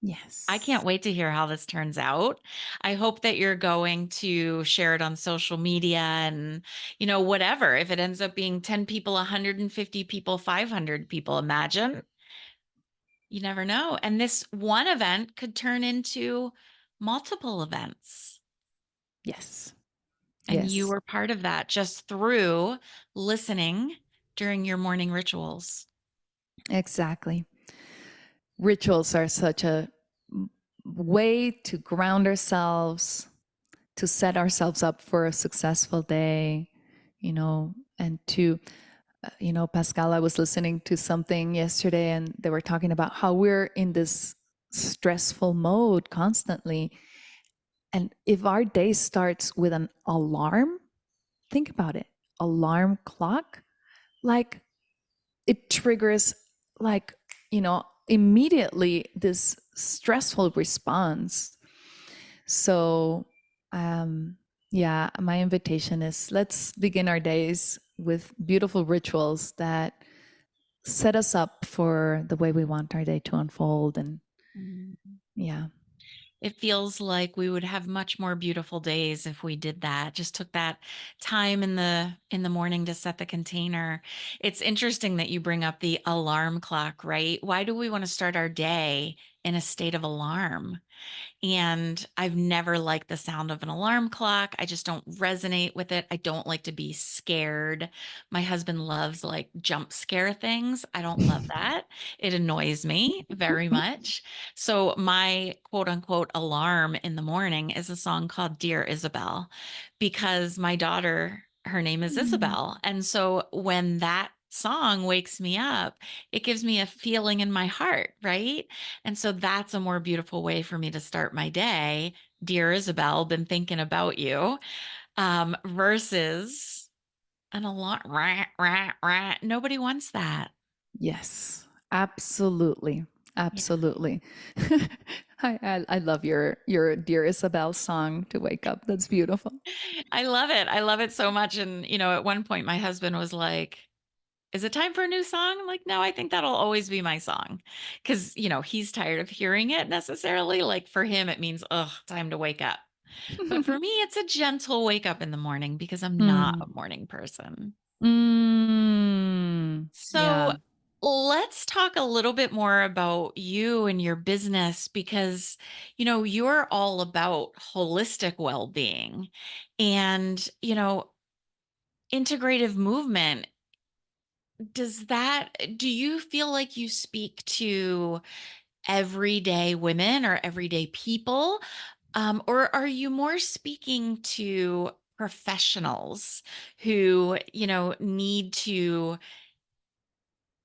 [SPEAKER 1] I can't
[SPEAKER 2] Yes.
[SPEAKER 1] wait to hear how this turns out. I hope that you're going to share it on social media and, whatever. If it ends up being 10 people, 150 people, 500 people, imagine. You never know. And this one event could turn into multiple events.
[SPEAKER 2] Yes.
[SPEAKER 1] And you
[SPEAKER 2] Yes.
[SPEAKER 1] were part of that just through listening during your morning rituals.
[SPEAKER 2] Exactly. Rituals are such a way to ground ourselves, to set ourselves up for a successful day, and to, Pascal, I was listening to something yesterday and they were talking about how we're in this stressful mode constantly. And if our day starts with an alarm, think about it, alarm clock, like it triggers, like, immediately this stressful response. So, yeah, my invitation is let's begin our days with beautiful rituals that set us up for the way we want our day to unfold. And
[SPEAKER 1] Mm.
[SPEAKER 2] yeah.
[SPEAKER 1] It feels like we would have much more beautiful days if we did that. Just took that time in the morning to set the container. It's interesting that you bring up the alarm clock, right? Why do we want to start our day in a state of alarm? And I've never liked the sound of an alarm clock. I just don't resonate with it. I don't like to be scared. My husband loves like jump scare things. I don't love that. It annoys me very much. So my quote unquote alarm in the morning is a song called Dear Isabel because my daughter, her name is
[SPEAKER 2] Mm.
[SPEAKER 1] Isabel. And so when that song wakes me up, it gives me a feeling in my heart, right? And so that's a more beautiful way for me to start my day. Dear Isabel, been thinking about you, versus an alarm. Rah, rah, rah. Nobody wants that.
[SPEAKER 2] Yes, absolutely.
[SPEAKER 1] Yeah.
[SPEAKER 2] Absolutely. I love your Dear Isabel song to wake up. That's beautiful.
[SPEAKER 1] I love it. I love it so much. And, at one point, my husband was like, is it time for a new song? I'm like, no, I think that'll always be my song. Cause, he's tired of hearing it necessarily. Like for him, it means, ugh, time to wake up. But for me, it's a gentle wake up in the morning because I'm not a
[SPEAKER 2] Mm.
[SPEAKER 1] morning person.
[SPEAKER 2] Yeah.
[SPEAKER 1] So let's talk a little bit more about you and your business because, you're all about holistic well being and, integrative movement. Do you feel like you speak to everyday women or everyday people? Or are you more speaking to professionals who, need to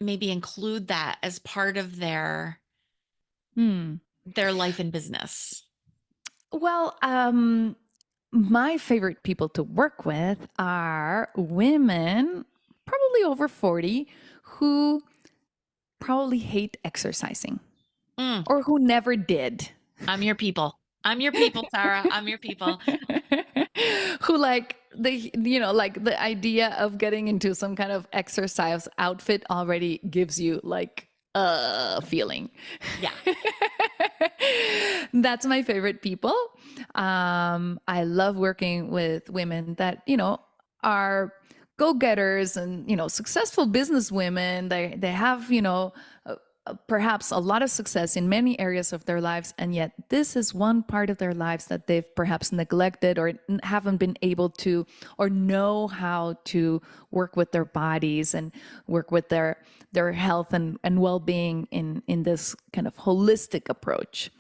[SPEAKER 1] maybe include that as part of
[SPEAKER 2] Hmm.
[SPEAKER 1] their life and business?
[SPEAKER 2] Well, my favorite people to work with are women, probably over 40, who probably hate exercising
[SPEAKER 1] Mm,
[SPEAKER 2] or who never did.
[SPEAKER 1] I'm your people. I'm your people, Sarah. I'm your people.
[SPEAKER 2] Who like like the idea of getting into some kind of exercise outfit already gives you like a feeling.
[SPEAKER 1] Yeah.
[SPEAKER 2] That's my favorite people. I love working with women that, are go-getters and, successful business women. They have, perhaps a lot of success in many areas of their lives, and yet this is one part of their lives that they've perhaps neglected or haven't been able to or know how to work with their bodies and work with their health and well-being in this kind of holistic approach.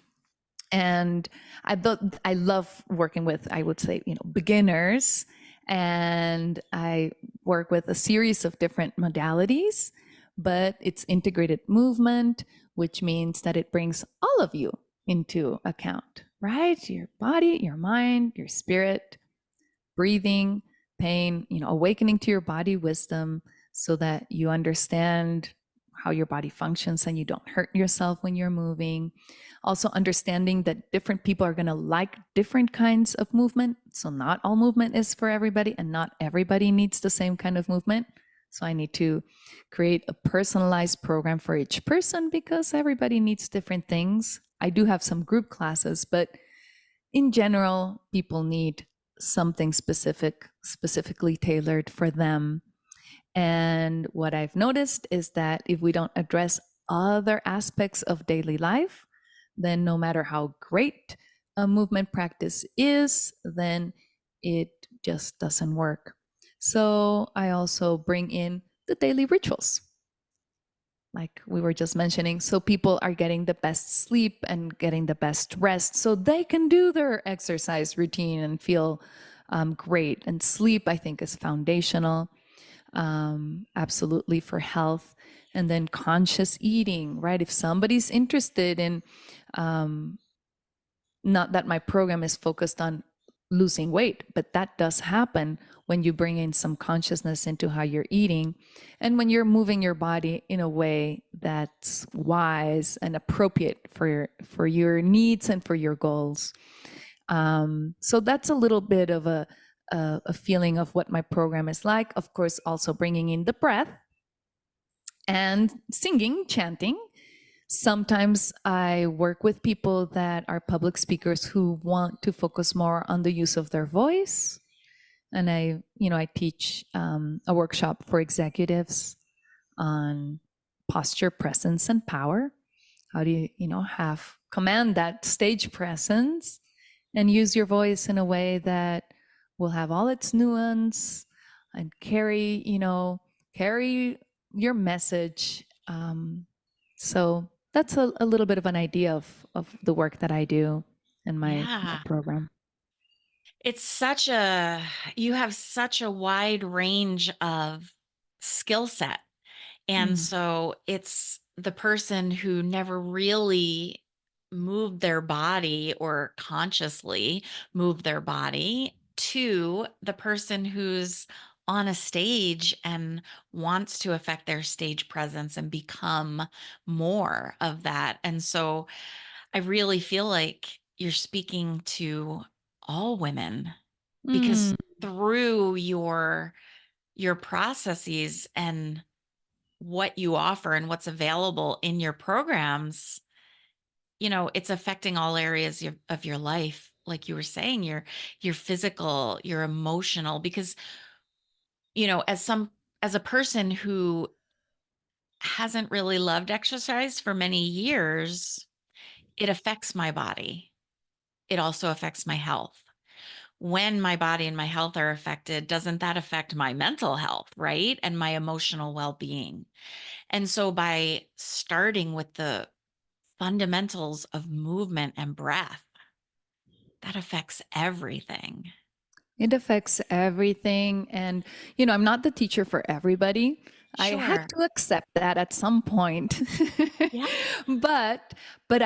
[SPEAKER 2] And I love working with, I would say, beginners, and I work with a series of different modalities, but it's integrated movement, which means that it brings all of you into account, right? Your body, your mind, your spirit, breathing, pain, awakening to your body wisdom so that you understand how your body functions and you don't hurt yourself when you're moving. Also, understanding that different people are going to like different kinds of movement. So, not all movement is for everybody, and not everybody needs the same kind of movement. So, I need to create a personalized program for each person because everybody needs different things. I do have some group classes, but in general, people need something specifically tailored for them. And what I've noticed is that if we don't address other aspects of daily life, then no matter how great a movement practice is, then it just doesn't work. So I also bring in the daily rituals, like we were just mentioning, so people are getting the best sleep and getting the best rest so they can do their exercise routine and feel great. And sleep, I think, is foundational, absolutely, for health. And then conscious eating, right? If somebody's interested in, not that my program is focused on losing weight, but that does happen when you bring in some consciousness into how you're eating and when you're moving your body in a way that's wise and appropriate for your needs and for your goals. So that's a little bit of a feeling of what my program is like. Of course, also bringing in the breath and singing, chanting. Sometimes I work with people that are public speakers who want to focus more on the use of their voice. And I teach a workshop for executives on posture, presence, and power. How do have command that stage presence and use your voice in a way that will have all its nuance and carry your message. So that's a little bit of an idea of the work that I do in my
[SPEAKER 1] Yeah.
[SPEAKER 2] program.
[SPEAKER 1] It's you have such a wide range of skill set. And
[SPEAKER 2] Mm.
[SPEAKER 1] so it's the person who never really moved their body or consciously moved their body to the person who's on a stage and wants to affect their stage presence and become more of that. And so I really feel like you're speaking to all women because
[SPEAKER 2] Mm.
[SPEAKER 1] through your processes and what you offer and what's available in your programs, it's affecting all areas of your life. Like you were saying, your physical, your emotional, because, as a person who hasn't really loved exercise for many years, it affects my body. It also affects my health. When my body and my health are affected, doesn't that affect my mental health, right? And my emotional well-being? And so by starting with the fundamentals of movement and breath, that affects everything.
[SPEAKER 2] It affects everything. And, I'm not the teacher for everybody. I had
[SPEAKER 1] Sure.
[SPEAKER 2] to accept that at some point.
[SPEAKER 1] Yeah.
[SPEAKER 2] but but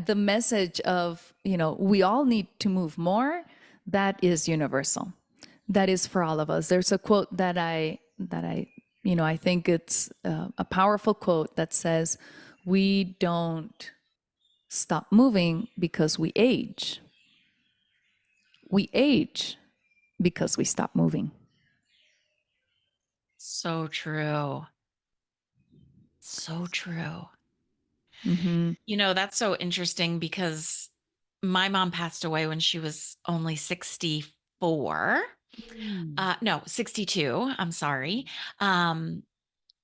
[SPEAKER 2] the message of, we all need to move more, that is universal. That is for all of us. There's a quote that I think it's a powerful quote that says, we don't stop moving because we age. We age because we stop moving.
[SPEAKER 1] So true. So true.
[SPEAKER 2] Mm-hmm.
[SPEAKER 1] That's so interesting because my mom passed away when she was only 64. No, 62. I'm sorry. Um,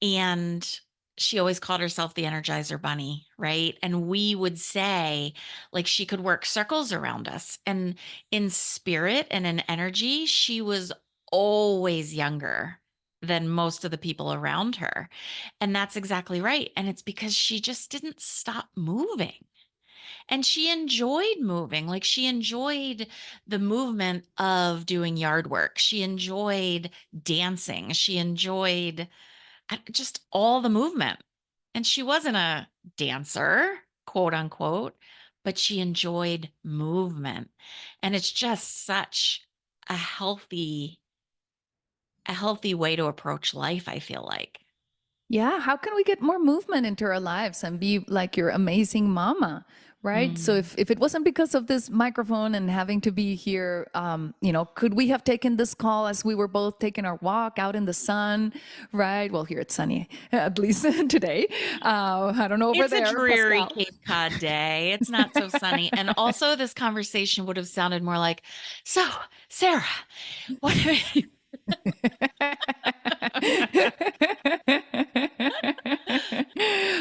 [SPEAKER 1] And she always called herself the Energizer Bunny, right? And we would say, like, she could work circles around us. And in spirit and in energy, she was always younger than most of the people around her. And that's exactly right. And it's because she just didn't stop moving. And she enjoyed moving. Like, she enjoyed the movement of doing yard work. She enjoyed dancing. She enjoyed just all the movement. And she wasn't a dancer, quote unquote, but she enjoyed movement. And it's just such a healthy a healthy way to approach life, I feel like.
[SPEAKER 2] Yeah, how can we get more movement into our lives and be like your amazing mama, right? So
[SPEAKER 1] Mm.
[SPEAKER 2] if it wasn't because of this microphone and having to be here, could we have taken this call as we were both taking our walk out in the sun, right? Well, here it's sunny, at least today. I don't know over
[SPEAKER 1] It's a
[SPEAKER 2] there,
[SPEAKER 1] dreary
[SPEAKER 2] Pascal.
[SPEAKER 1] Cape Cod day. It's not so sunny. And also, this conversation would have sounded more like, so, Sarah, what do you...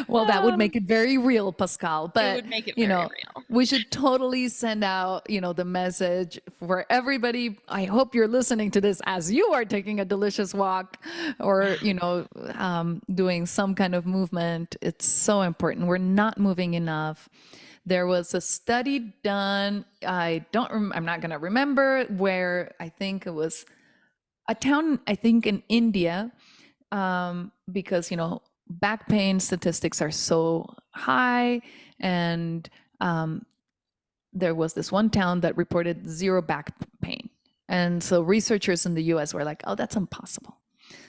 [SPEAKER 2] Well, that would make it very real, Pascal.
[SPEAKER 1] It
[SPEAKER 2] But,
[SPEAKER 1] would make it
[SPEAKER 2] you
[SPEAKER 1] very
[SPEAKER 2] know,
[SPEAKER 1] real.
[SPEAKER 2] we should totally send out, the message for everybody. I hope you're listening to this as you are taking a delicious walk or, doing some kind of movement. It's so important. We're not moving enough. There was a study done. I'm not going to remember where. I think it was a town, I think in India, because back pain statistics are so high, and there was this one town that reported zero back pain, and so researchers in the U.S. were like, "Oh, that's impossible."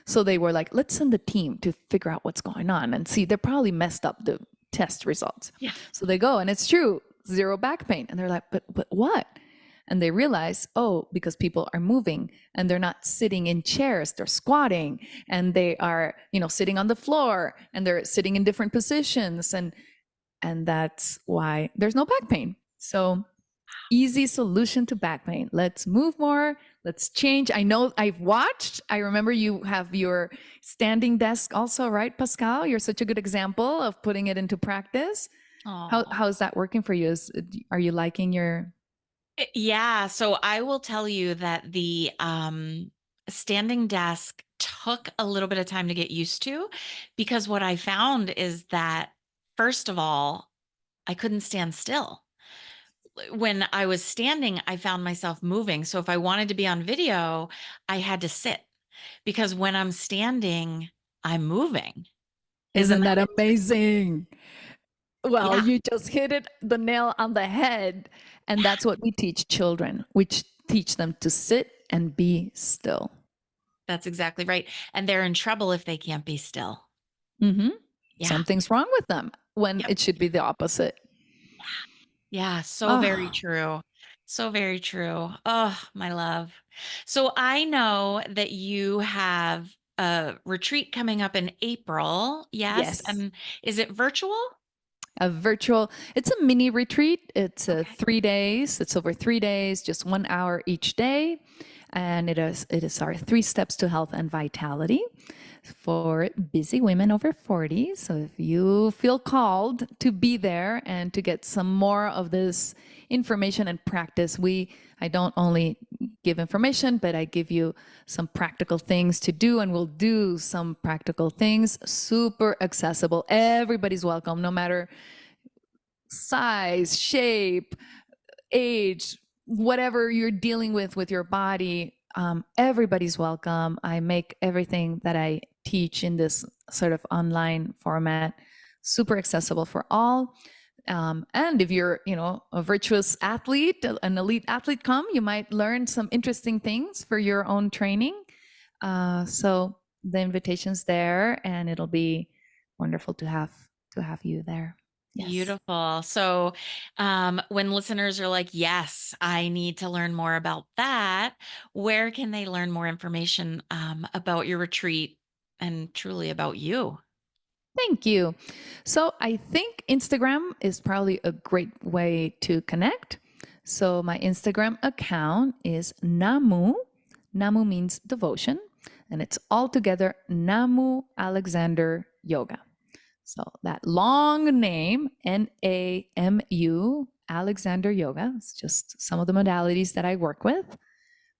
[SPEAKER 2] So they were like, "Let's send a team to figure out what's going on and see." They probably messed up the test results.
[SPEAKER 1] Yeah.
[SPEAKER 2] So they go, and it's true, zero back pain, and they're like, "But what?" And they realize, oh, because people are moving and they're not sitting in chairs, they're squatting, and they are, sitting on the floor, and they're sitting in different positions, and that's why there's no back pain. So easy solution to back pain. Let's move more. Let's change. I know I've watched. I remember you have your standing desk also, right, Pascal? You're such a good example of putting it into practice.
[SPEAKER 1] Oh.
[SPEAKER 2] How's that working for you? Are you liking your...
[SPEAKER 1] Yeah, so I will tell you that the standing desk took a little bit of time to get used to, because what I found is that, first of all, I couldn't stand still. When I was standing, I found myself moving. So if I wanted to be on video, I had to sit, because when I'm standing, I'm moving. Isn't
[SPEAKER 2] Isn't
[SPEAKER 1] that
[SPEAKER 2] that
[SPEAKER 1] it?
[SPEAKER 2] amazing? Well,
[SPEAKER 1] Yeah,
[SPEAKER 2] you just hit it the nail on the head. And that's what we teach children. We teach them to sit and be still.
[SPEAKER 1] that's exactly right. And they're in trouble if they can't be still.
[SPEAKER 2] Mm-hmm.
[SPEAKER 1] Yeah.
[SPEAKER 2] Something's wrong with them when
[SPEAKER 1] Yep.
[SPEAKER 2] it should be the opposite.
[SPEAKER 1] Yeah, so very
[SPEAKER 2] Oh,
[SPEAKER 1] true. So very true. Oh, my love. So I know that you have a retreat coming up in April. Yes.
[SPEAKER 2] yes.
[SPEAKER 1] And is it virtual?
[SPEAKER 2] It's a mini retreat. It's
[SPEAKER 1] Okay.
[SPEAKER 2] 3 days. It's over 3 days, just 1 hour each day. And it is our 3 steps to health and vitality for busy women over 40. So if you feel called to be there and to get some more of this information and practice, I don't only give information, but I give you some practical things to do, and we'll do some practical things, super accessible. Everybody's welcome, no matter size, shape, age, whatever you're dealing with your body. Everybody's welcome. I make everything that I teach in this sort of online format super accessible for all. And if you're, a virtuous athlete, an elite athlete, you might learn some interesting things for your own training. So the invitation's there, and it'll be wonderful to have you there. Yes.
[SPEAKER 1] Beautiful. So, when listeners are like, yes, I need to learn more about that, where can they learn more information about your retreat and truly about you?
[SPEAKER 2] Thank you. So I think Instagram is probably a great way to connect. So my Instagram account is Namu. Namu means devotion, and it's all together Namu Alexander Yoga. So that long name, Namu Alexander Yoga, it's just some of the modalities that I work with.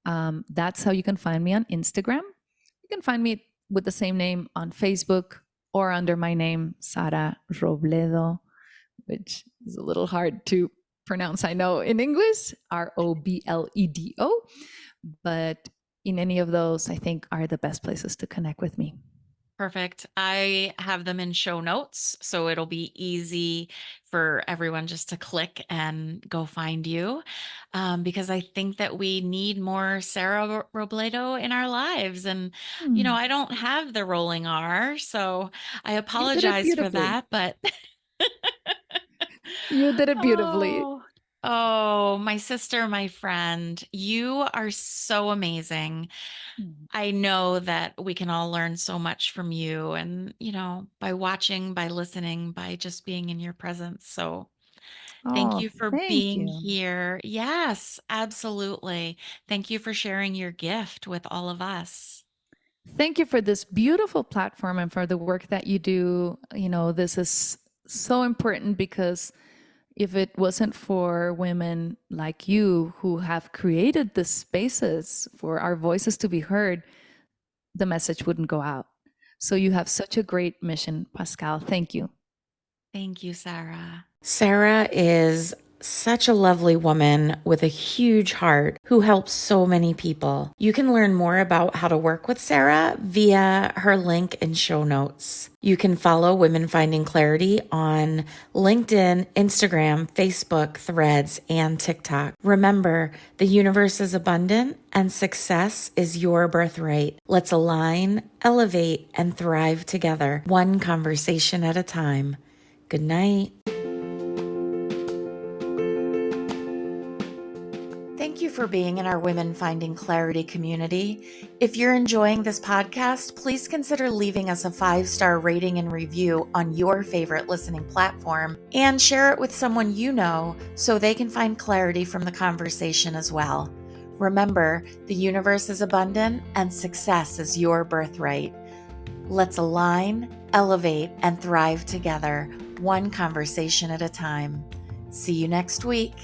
[SPEAKER 2] That's how you can find me on Instagram. You can find me with the same name on Facebook or under my name, Sara Robledo, which is a little hard to pronounce, I know, in English, Robledo. But in any of those, I think are the best places to connect with me.
[SPEAKER 1] Perfect. I have them in show notes, so it'll be easy for everyone just to click and go find you. Because I think that we need more Sara Robledo in our lives. And,
[SPEAKER 2] Hmm.
[SPEAKER 1] I don't have the rolling R, so I
[SPEAKER 2] You did it
[SPEAKER 1] apologize for
[SPEAKER 2] beautifully.
[SPEAKER 1] that, but
[SPEAKER 2] You did it beautifully.
[SPEAKER 1] Oh, my sister, my friend, you are so amazing.
[SPEAKER 2] Mm.
[SPEAKER 1] I know that we can all learn so much from you and, by watching, by listening, by just being in your presence. So thank
[SPEAKER 2] Oh,
[SPEAKER 1] you for
[SPEAKER 2] thank
[SPEAKER 1] being
[SPEAKER 2] you.
[SPEAKER 1] here. Yes, absolutely. Thank you for sharing your gift with all of us.
[SPEAKER 2] Thank you for this beautiful platform and for the work that you do. This is so important because if it wasn't for women like you who have created the spaces for our voices to be heard, the message wouldn't go out. So you have such a great mission, Pascale. Thank you.
[SPEAKER 1] Thank you, Sarah. Sarah is such a lovely woman with a huge heart who helps so many people. You can learn more about how to work with Sarah via her link in show notes. You can follow Women Finding Clarity on LinkedIn, Instagram, Facebook, Threads, and TikTok. Remember, the universe is abundant and success is your birthright. Let's align, elevate, and thrive together, one conversation at a time. Good night. Thank you for being in our Women Finding Clarity community. If you're enjoying this podcast, please consider leaving us a 5-star rating and review on your favorite listening platform and share it with someone you know so they can find clarity from the conversation as well. Remember, the universe is abundant and success is your birthright. Let's align, elevate, and thrive together, one conversation at a time. See you next week.